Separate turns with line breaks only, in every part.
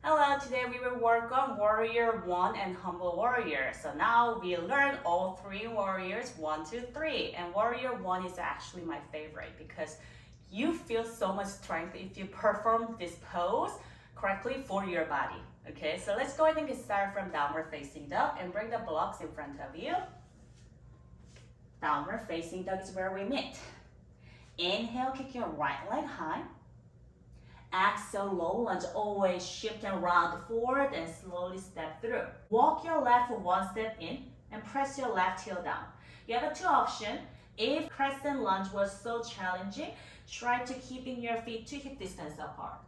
Hello, today we will work on Warrior 1 and Humble Warrior. So now we learn all three warriors, 1, 2, 3. And Warrior 1 is actually my favorite because you feel so much strength if you perform this pose correctly for your body. Okay, so let's go ahead and get started from downward facing dog and bring the blocks in front of you. Downward facing dog is where we meet. Inhale, kick your right leg high. Exhale, low lunge, always shift and round forward and slowly step through. Walk your left one step in and press your left heel down. You have two options. If crescent lunge was so challenging, try to keeping your feet to hip distance apart.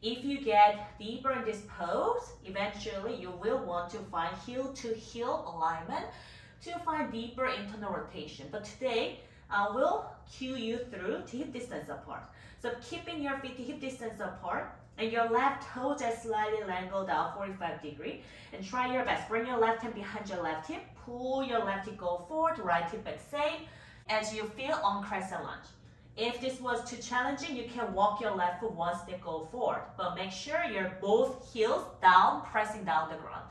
If you get deeper in this pose, eventually you will want to find heel to heel alignment to find deeper internal rotation. But today, I will cue you through to hip distance apart. So keeping your feet to hip distance apart and your left toe just slightly angled out 45 degrees and try your best. Bring your left hand behind your left hip, pull your left hip go forward, right hip back same as you feel on crescent lunge. If this was too challenging, you can walk your left foot one step go forward, but make sure you're both heels down, pressing down the ground.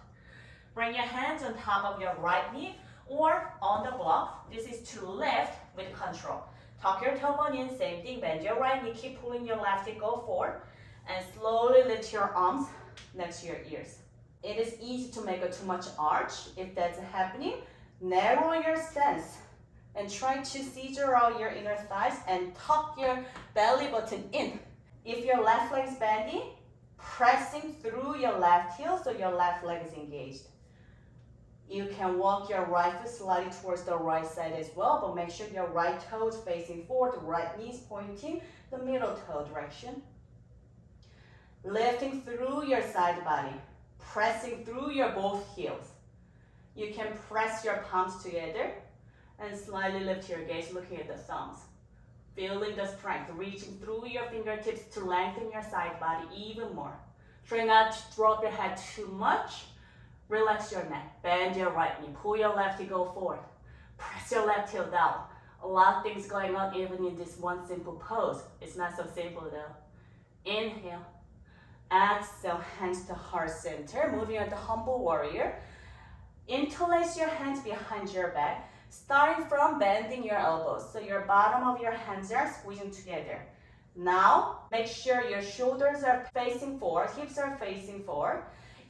Bring your hands on top of your right knee or on the block. This is to lift with control. Tuck your tailbone in, same thing, bend your right knee, keep pulling your left hip, go forward, and slowly lift your arms next to your ears. It is easy to make a too much arch. If that's happening, narrow your stance and try to scissor out your inner thighs and tuck your belly button in. If your left leg is bending, pressing through your left heel so your left leg is engaged. You can walk your right foot slightly towards the right side as well, but make sure your right toe is facing forward, the right knee is pointing the middle toe direction. Lifting through your side body, pressing through your both heels. You can press your palms together and slightly lift your gaze, looking at the thumbs. Feeling the strength, reaching through your fingertips to lengthen your side body even more. Try not to drop your head too much. Relax your neck, bend your right knee, pull your left heel go forward, press your left heel down. A lot of things going on even in this one simple pose. It's not so simple though. Inhale, exhale, hands to heart center, moving on to Humble Warrior. Interlace your hands behind your back, starting from bending your elbows. So your bottom of your hands are squeezing together. Now, make sure your shoulders are facing forward, hips are facing forward.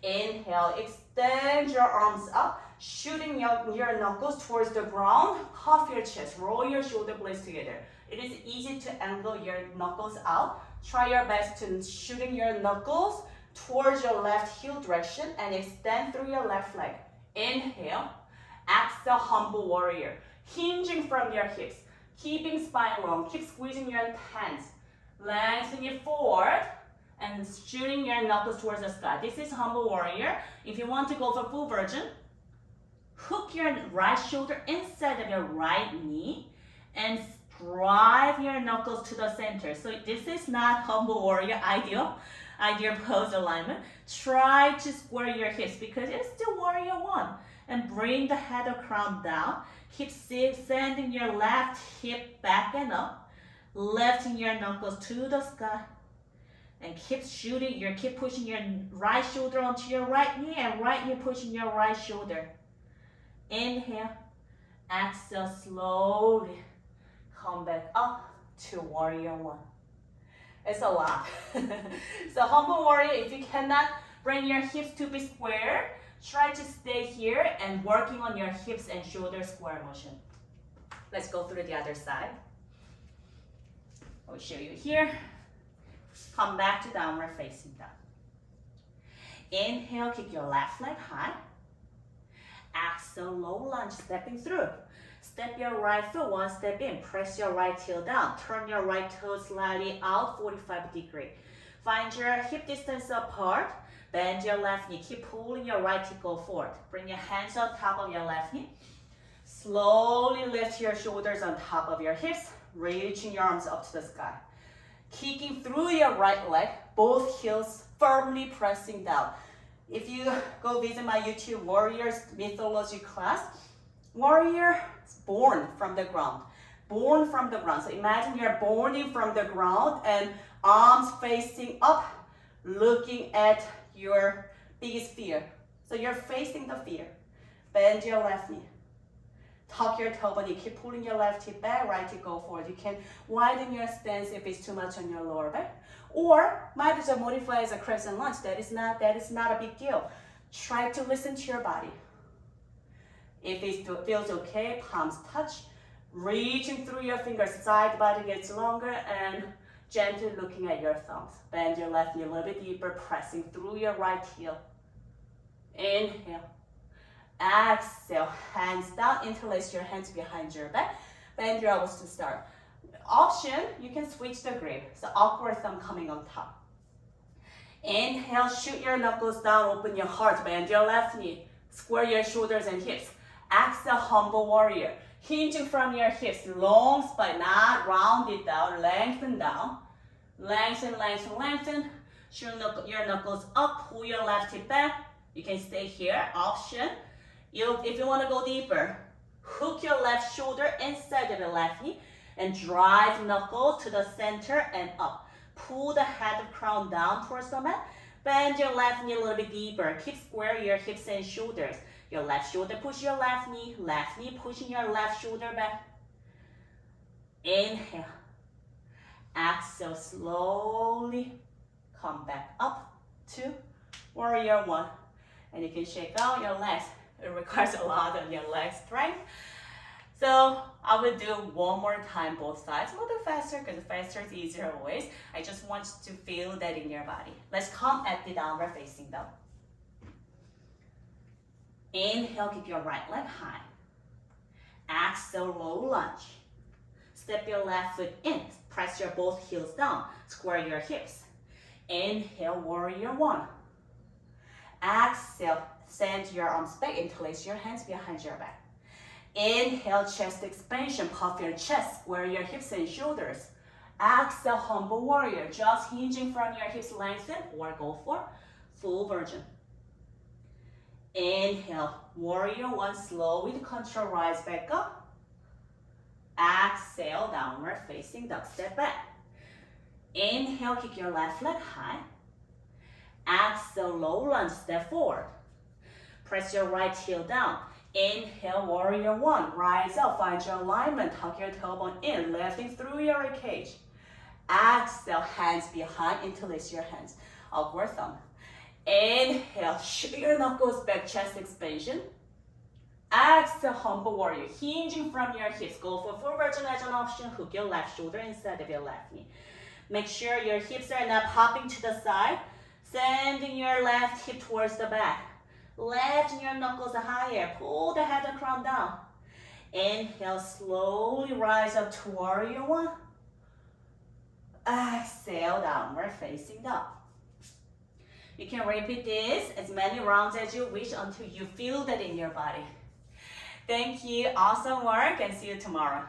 Inhale, extend your arms up, shooting your knuckles towards the ground, puff your chest, roll your shoulder blades together. It is easy to angle your knuckles out. Try your best to shooting your knuckles towards your left heel direction and extend through your left leg. Inhale, exhale, Humble Warrior, hinging from your hips, keeping spine long, keep squeezing your hands, lengthen it forward, and shooting your knuckles towards the sky. This is Humble Warrior. If you want to go for full version, hook your right shoulder inside of your right knee and drive your knuckles to the center. So this is not Humble Warrior ideal pose alignment. Try to square your hips because it's still Warrior 1. And bring the head or crown down. Keep sending your left hip back and up, lifting your knuckles to the sky. And keep pushing your right shoulder onto your right knee and right knee pushing your right shoulder. Inhale, exhale, slowly come back up to Warrior 1. It's a lot. So Humble Warrior, if you cannot bring your hips to be square, try to stay here and working on your hips and shoulder square motion. Let's go through the other side. I'll show you here. Come back to downward facing dog. Inhale, kick your left leg high. Exhale, low lunge, stepping through. Step your right foot one step in. Press your right heel down. Turn your right toe slightly out 45 degrees. Find your hip distance apart. Bend your left knee. Keep pulling your right hip go forward. Bring your hands on top of your left knee. Slowly lift your shoulders on top of your hips, reaching your arms up to the sky. Kicking through your right leg, both heels firmly pressing down. If you go visit my YouTube Warriors Mythology class, Warrior is born from the ground. Born from the ground. So imagine you're born from the ground and arms facing up, looking at your biggest fear. So you're facing the fear. Bend your left knee. Tuck your tailbone. You keep pulling your left hip back, right hip go forward. You can widen your stance if it's too much on your lower back. Or might as well modify as a crescent lunge. That is not a big deal. Try to listen to your body. If it feels okay, palms touch. Reaching through your fingers, side body gets longer, and gently looking at your thumbs. Bend your left knee a little bit deeper, pressing through your right heel. Inhale. Exhale, hands down, interlace your hands behind your back. Bend your elbows to start. Option, you can switch the grip. So awkward thumb coming on top. Inhale, shoot your knuckles down, open your heart, bend your left knee. Square your shoulders and hips. Exhale, humble warrior. Hinging from your hips, long spine, not rounded down, lengthen down. Lengthen, lengthen, lengthen. Shoot your knuckles up, pull your left hip back. You can stay here, option. If you want to go deeper, hook your left shoulder inside of the left knee and drive knuckle to the center and up. Pull the head of crown down towards the mat. Bend your left knee a little bit deeper. Keep square your hips and shoulders. Your left shoulder push your left knee pushing your left shoulder back. Inhale. Exhale, slowly come back up to warrior one. And you can shake out your legs. It requires a lot of your leg strength. So I will do one more time both sides, a little faster because faster is easier always. I just want you to feel that in your body. Let's come at the downward facing dog. Inhale, keep your right leg high. Exhale, low lunge. Step your left foot in. Press your both heels down. Square your hips. Inhale, warrior one. Exhale, send your arms back. Interlace your hands behind your back. Inhale, chest expansion. Puff your chest. Square your hips and shoulders. Exhale, humble warrior. Just hinging from your hips, lengthen or go for full version. Inhale, warrior one, slow with control, rise back up. Exhale, downward facing dog, step back. Inhale, kick your left leg high. Exhale, low lunge, step forward. Press your right heel down. Inhale, warrior one, rise up, find your alignment, tuck your tailbone in, lifting through your ribcage. Exhale, hands behind, interlace your hands, upward thumb. Inhale, shoot your knuckles back, chest expansion. Exhale, humble warrior, hinging from your hips. Go for full version as an option. Hook your left shoulder inside of your left knee. Make sure your hips are not popping to the side. Sending your left hip towards the back. Lifting your knuckles higher. Pull the head and crown down. Inhale, slowly rise up to warrior one. Exhale, downward facing dog. You can repeat this as many rounds as you wish until you feel that in your body. Thank you, awesome work, and see you tomorrow.